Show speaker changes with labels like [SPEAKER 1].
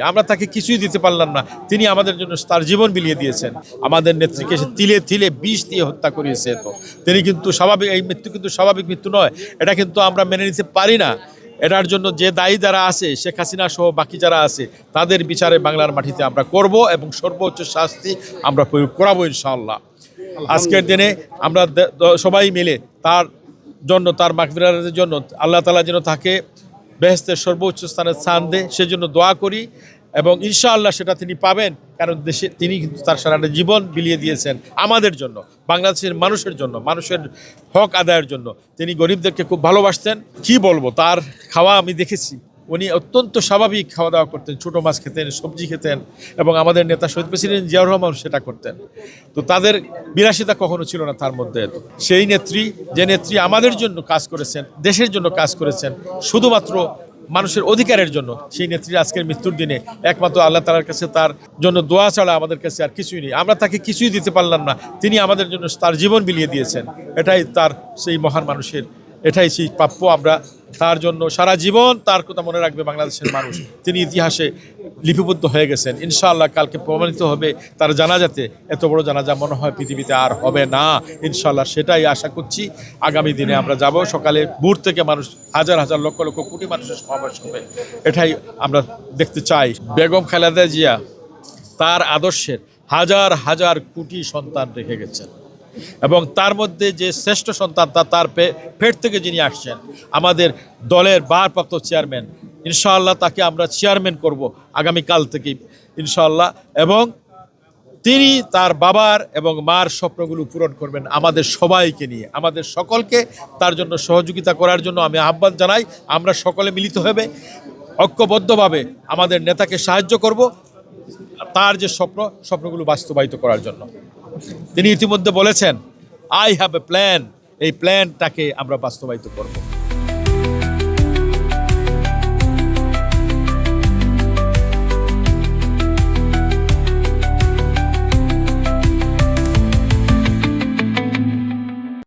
[SPEAKER 1] আমরা তাকে কিছুই দিতে পারলাম না, তিনি আমাদের জন্য তার জীবন বিলিয়ে দিয়েছেন। আমাদের নেত্রীকে সে তিলে তিলে বিষ দিয়ে হত্যা করিয়েছে। তো তিনি কিন্তু স্বাভাবিক, এই মৃত্যু কিন্তু স্বাভাবিক মৃত্যু নয়, এটা কিন্তু আমরা মেনে নিতে পারি না। এটার জন্য যে দায়ী যারা আছে, শেখ হাসিনা সহ বাকি যারা আছে, তাদের বিচারে বাংলার মাটিতে আমরা করব এবং সর্বোচ্চ শাস্তি আমরা প্রয়োগ করাবো ইনশাআল্লাহ। আজকের দিনে আমরা সবাই মিলে তার জন্য, তার মাগফিরাতের জন্য আল্লাহ তাআলা যেন তাকে বেহেশতের সর্বোচ্চ স্থান দেয়, সেজন্য দোয়া করি এবং ইনশাআল্লাহ সেটা তিনি পাবেন। কারণ দেশে তিনি কিন্তু তার সারাটা জীবন বিলিয়ে দিয়েছেন আমাদের জন্য, বাংলাদেশের মানুষের জন্য, মানুষের হক আদায়ের জন্য। তিনি গরিবদেরকে খুব ভালোবাসতেন। কি বলবো, তার খাওয়া আমি দেখেছি, উনি অত্যন্ত স্বাভাবিক খাওয়া দাওয়া করতেন, ছোটো মাছ খেতেন, সবজি খেতেন এবং আমাদের নেতা শহীদ প্রেসিডেন্ট জিয়াউর রহমান সেটা করতেন। তো তাদের বিলাসিতা কখনো ছিল না তার মধ্যে। সেই নেত্রী, যে নেত্রী আমাদের জন্য কাজ করেছেন, দেশের জন্য কাজ করেছেন, শুধুমাত্র মানুষের অধিকারের জন্য, সেই নেত্রীর আজকের মৃত্যুর দিনে একমাত্র আল্লাহ তাআলার কাছে তার জন্য দোয়া ছাড়া আমাদের কাছে আর কিছুই নেই। আমরা তাকে কিছুই দিতে পারলাম না, তিনি আমাদের জন্য তার জীবন বিলিয়ে দিয়েছেন। এটাই তার, সেই মহান মানুষের এটাই সেই প্রাপ্য। আমরা তার জন্য সারা জীবন তার কথা মনে রাখবে বাংলাদেশের মানুষ। তিনি ইতিহাসে লিপিবদ্ধ হয়ে গেছেন। ইনশাআল্লাহ কালকে প্রমাণিত হবে তার জানাজাতে, এত বড় জানাজা মনে হয় পৃথিবীতে আর হবে না ইনশাআল্লাহ। সেটাই আশা করছি। আগামী দিনে আমরা যাব, সকালে ভোর থেকে মানুষ, হাজার হাজার লক্ষ লক্ষ কোটি মানুষের সমাবেশ হবে, এটাই আমরা দেখতে চাই। বেগম খালেদা জিয়া তার আদর্শের হাজার হাজার কোটি সন্তান রেখে গেছেন এবং তার মধ্যে যে শ্রেষ্ঠ সন্তান তার পেট থেকে যিনি আসছেন, আমাদের দলের ভারপ্রাপ্ত চেয়ারম্যান, ইনশাআল্লাহ তাকে আমরা চেয়ারম্যান করব আগামীকাল থেকে ইনশাআল্লাহ। এবং তিনি তার বাবার এবং মার স্বপ্নগুলো পূরণ করবেন আমাদের সবাইকে নিয়ে, আমাদের সকলকে তার জন্য সহযোগিতা করার জন্য আমি আহ্বান জানাই। আমরা সকলে মিলিত হবে, ঐক্যবদ্ধভাবে আমাদের নেতাকে সাহায্য করব তার যে স্বপ্নগুলো বাস্তবায়িত করার জন্য। তিনি ইতিমধ্যে বলেছেন, আই হ্যাভ এ প্ল্যান, এই প্ল্যানটাকে আমরা বাস্তবায়িত করব।